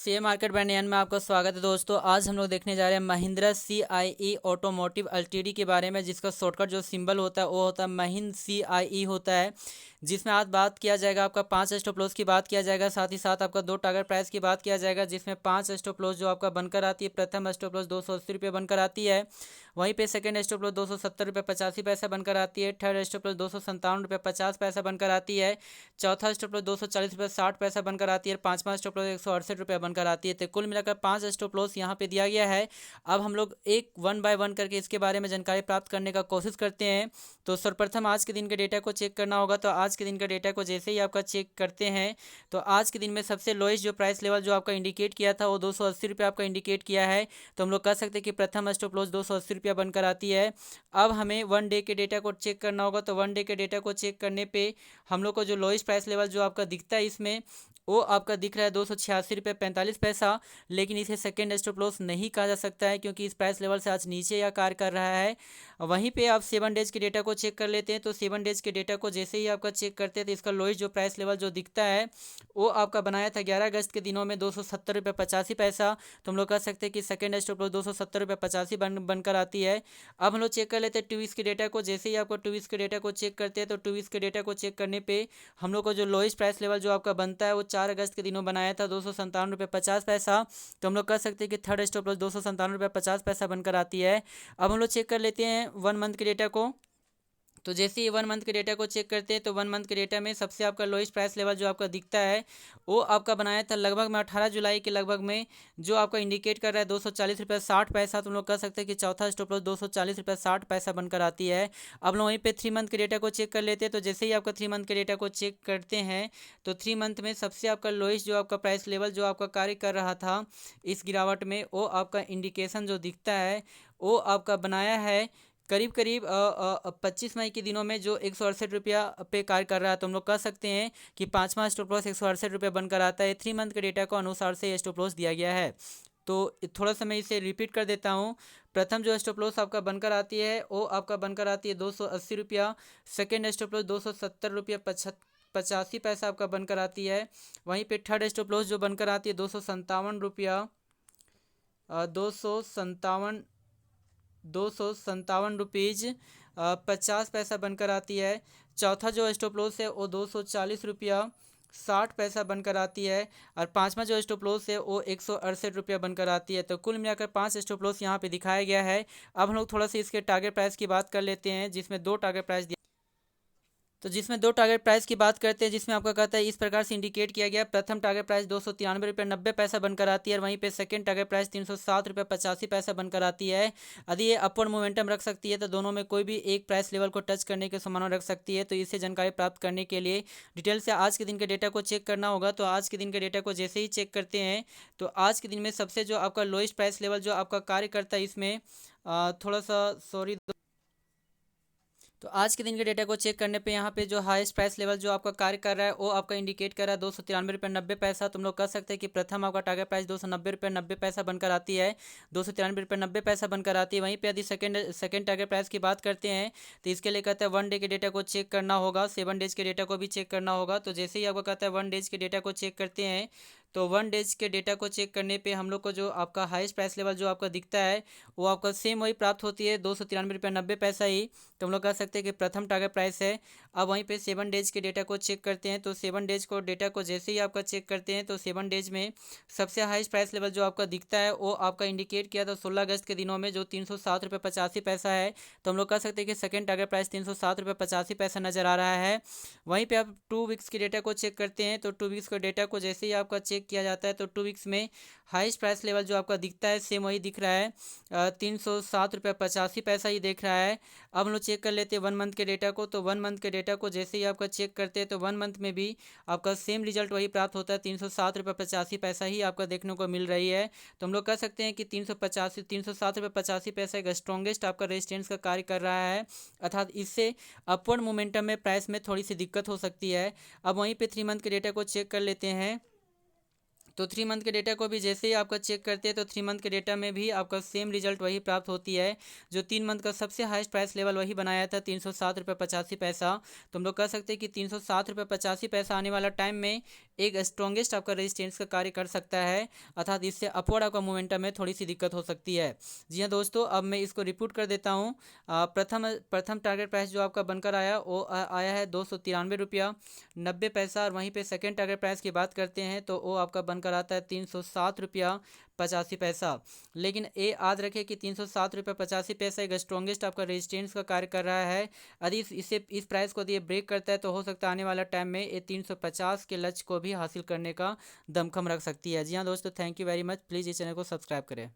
Share market बयान में आपका स्वागत है दोस्तों। आज हम लोग देखने जा रहे हैं महिंद्रा CIE ऑटोमोटिव एलटीडी के बारे में, जिसका शॉर्टकट जो सिंबल होता है वो होता है महिंद्र CIE होता है। जिसमें आज बात किया जाएगा आपका 5 स्टॉप लॉस की बात किया जाएगा, साथ ही साथ आपका 2 टारगेट प्राइस की बात किया जाएगा। जिसमें 5 स्टॉप लॉस जो आपका बनकर आती है, प्रथम स्टॉप लॉस 280 रुपये बनकर आती है। वहीं पे सेकंड स्टॉप लॉस 270 रुपये 85 पैसा बनकर आती है। थर्ड स्टॉप लॉस 257 रुपये 50 पैसा बनकर आती है। चौथा स्टॉप लॉस 240 रुपये 60 पैसा बनकर आती है। पांचवा स्टॉप लॉस 168 रुपये बनकर आती है। तो कुल मिलाकर 5 स्टॉप लॉस यहाँ पे दिया गया है। अब हम लोग एक वन बाय वन करके इसके बारे में जानकारी प्राप्त करने का कोशिश करते हैं। तो सर्वप्रथम आज के दिन के डेटा को चेक करना होगा। तो आज के दिन का डेटा को जैसे ही आपका चेक करते हैं, तो आज के दिन में सबसे लोएस्ट जो प्राइस लेवल जो आपका इंडिकेट किया था वो 280 रुपये आपका इंडिकेट किया है। तो हम लोग कह सकते हैं कि प्रथम स्टॉप लॉस 280 रुपया बनकर आती है। अब हमें वन डे के डेटा को चेक करना होगा। तो वन डे के डेटा को चेक करने पे हम लोग को जो लोएस्ट प्राइस लेवल जो आपका दिखता है इसमें वो आपका दिख रहा है 286 रुपये 45 पैसा। लेकिन इसे सेकेंड स्टॉप लॉस नहीं कहा जा सकता है, क्योंकि इस प्राइस लेवल से आज नीचे या कार्य कर रहा है। वहीं पे आप 7 डेज के डेटा को चेक कर लेते हैं। तो 7 डेज के डेटा को जैसे ही आपका चेक करते हैं, तो इसका लोएस्ट जो प्राइस लेवल जो दिखता है वो आपका बनाया था 11 अगस्त के दिनों में 270 रुपये 85 पैसा। तो हम लोग कह सकते हैं कि सेकेंड स्टॉप लॉस 270 रुपये 85 बनकर आती है। अब हम लोग चेक कर लेते हैं 2 वीक्स के डेटा को। जैसे ही आपको 2 वीक्स के डेटा को चेक करते हैं, तो 2 वीक्स के डेटा को चेक करने पे हम लोग को जो लोएस्ट प्राइस लेवल जो आपका बनता है वो 4 अगस्त के दिनों बनाया था 257 रुपये 50 पैसा। तो हम लोग कह सकते हैं कि थर्ड स्टॉप लॉस 257 रुपये 50 पैसा बनकर आती है। अब हम लोग चेक कर लेते हैं 1 मंथ के डेटा को। तो जैसे ही 1 मंथ के डेटा को चेक करते हैं, तो 1 मंथ के डेटा में सबसे आपका लोएस्ट प्राइस लेवल जो आपका दिखता है वो आपका बनाया था लगभग में 18 जुलाई के लगभग में, जो आपका इंडिकेट कर रहा है 240 रुपये 60 पैसा। तो हम लोग कह सकते हैं कि चौथा स्टॉप लॉस 240 रुपये 60 पैसा बनकर आती है। अब लोग वहीं पे 3 मंथ के डेटा को चेक कर लेते हैं। तो जैसे ही आपका 3 मंथ के डेटा को चेक करते हैं, तो 3 मंथ में सबसे आपका लोएस्ट जो आपका प्राइस लेवल जो आपका कार्य कर रहा था इस गिरावट में, वो आपका इंडिकेशन जो दिखता है वो आपका बनाया है करीब करीब 25 मई के दिनों में, जो 168 रुपया पे कार्य कर रहा है। तो हम लोग कह सकते हैं कि पाँचवा स्टॉप लॉस 168 रुपये बनकर आता है। 3 मंथ के डेटा को अनुसार से स्टॉप लॉस दिया गया है। तो थोड़ा सा मैं इसे रिपीट कर देता हूँ। प्रथम जो स्टॉप लॉस आपका बनकर आती है वो आपका बनकर आती है 280 रुपया। सेकेंड स्टॉप लॉस 270 रुपया 85 पैसा आपका बनकर आती है। वहीं पे थर्ड स्टॉप लॉस जो बनकर आती है 257 रुपया 257 रुपीज़ 50 पैसा बनकर आती है। चौथा जो स्टॉप लॉस है वो 240 रुपया 60 पैसा बनकर आती है। और पांचवा जो स्टॉप लॉस है वो 168 रुपया बनकर आती है। तो कुल मिलाकर 5 स्टॉप लॉस यहाँ पे दिखाया गया है। अब हम लोग थोड़ा सा इसके टारगेट प्राइस की बात कर लेते हैं, जिसमें 2 टारगेट प्राइस तो जिसमें 2 टारगेट प्राइस की बात करते हैं, जिसमें आपका कहता है इस प्रकार से इंडिकेट किया गया। प्रथम टारगेट प्राइस 293 रुपये 90 पैसा बनकर आती है। और वहीं पे सेकंड टारगेट प्राइस 307 रुपये 85 पैसा बनकर आती है। यदि ये अपवर्ड मोमेंटम रख सकती है, तो दोनों में कोई भी एक प्राइस लेवल को टच करने के संभावना रख सकती है। तो इससे जानकारी प्राप्त करने के लिए डिटेल से आज के दिन के डेटा को चेक करना होगा। तो आज के दिन के डेटा को जैसे ही चेक करते हैं, तो आज के दिन में सबसे जो आपका लोएस्ट प्राइस लेवल जो आपका कार्य करता है इसमें थोड़ा सा सॉरी। तो आज के दिन के डेटा को चेक करने पे यहाँ पे जो हाईएस्ट प्राइस लेवल जो आपका कार्य कर रहा है वो आपका इंडिकेट कर रहा है 293 रुपये 90 पैसा। तुम लोग कह सकते हैं कि प्रथम आपका टारगेट प्राइस 290 रुपये 90 पैसा बनकर आती है। 293 रुपये 90 पैसा बनकर आती है। वहीं पे यदि सेकंड टारगेट प्राइस की बात करते हैं, तो इसके लिए कहता है 1 डे के डेटा को चेक करना होगा, 7 डेज के डेटा को भी चेक करना होगा। तो जैसे ही आपको कहता है 1 डेज के डेटा को चेक करते हैं, तो 1 डेज के डेटा को चेक करने पे हम लोग को जो आपका हाईएस्ट प्राइस लेवल जो आपका दिखता है वो आपका सेम वही प्राप्त होती है 293 रुपये 90 पैसा ही। तो हम लोग कह सकते हैं कि प्रथम टारगेट प्राइस है। अब वहीं पे 7 डेज के डेटा को चेक करते हैं। तो 7 डेज को डेटा को जैसे ही आपका चेक करते हैं, तो 7 डेज में सबसे हाईएस्ट प्राइस लेवल जो आपका दिखता है वो आपका इंडिकेट किया था 16 अगस्त के दिनों में, जो 307 रुपये 85 पैसा है। तो हम लोग कह सकते हैं कि सेकंड टारगेट प्राइस 307 रुपये 85 पैसा नजर आ रहा है। वहीं पे आप 2 वीक्स के डेटा को चेक करते हैं। तो 2 वीक्स के डेटा को जैसे ही आपका चेक किया जाता है, तो 2 वीक्स में हाईएस्ट प्राइस लेवल जो आपका दिखता है सेम वही दिख रहा है 307 रुपये 85 पैसा ही देख रहा है। अब हम लोग चेक कर लेते हैं 1 मंथ के डेटा को। तो 1 मंथ के डेटा को जैसे ही आपका चेक करते हैं, तो 1 मंथ में भी आपका सेम रिजल्ट वही प्राप्त होता है 307 रुपये 85 पैसा ही आपका देखने को मिल रही है। तो हम लोग कह सकते हैं कि 307 रुपये 85 पैसा एक स्ट्रॉन्गेस्ट आपका रेजिस्टेंस का कार्य कर रहा है, अर्थात इससे अपवर्ड मोमेंटम में प्राइस में थोड़ी सी दिक्कत हो सकती है। अब वहीं पे 3 मंथ के डेटा को चेक कर लेते हैं। तो 3 मंथ के डेटा को भी जैसे ही आपका चेक करते हैं तो 3 मंथ के डेटा में भी आपका सेम रिजल्ट वही प्राप्त होती है। जो 3 मंथ का सबसे हाईएस्ट प्राइस लेवल वही बनाया था 307 रुपये 85 पैसा। तो हम लोग कह सकते हैं कि 307 रुपये 85 पैसा आने वाला टाइम में एक स्ट्रॉन्गेस्ट आपका रेजिस्टेंस का कार्य कर सकता है, अर्थात इससे अपवर्ड आपका मोमेंटम में थोड़ी सी दिक्कत हो सकती है। जी हाँ दोस्तों, अब मैं इसको रिपीट कर देता हूँ। प्रथम टारगेट प्राइस जो आपका बनकर आया वो आया है 293 रुपया 90 पैसा, और वहीं पे सेकेंड टारगेट प्राइस की बात करते हैं तो वो आपका बनकर आता है 307 रुपया 85 पैसा। लेकिन ये याद रखें कि 307 रुपया 85 पैसा एक स्ट्रॉन्गेस्ट आपका रेजिस्टेंस का कार्य कर रहा है। यदि इस प्राइस को यदि ये ब्रेक करता है तो हो सकता है आने वाला टाइम में ये 350 के लक्ष्य को भी हासिल करने का दमखम रख सकती है। जी हाँ दोस्तों, thank you very much. Please इस चैनल को सब्सक्राइब करें।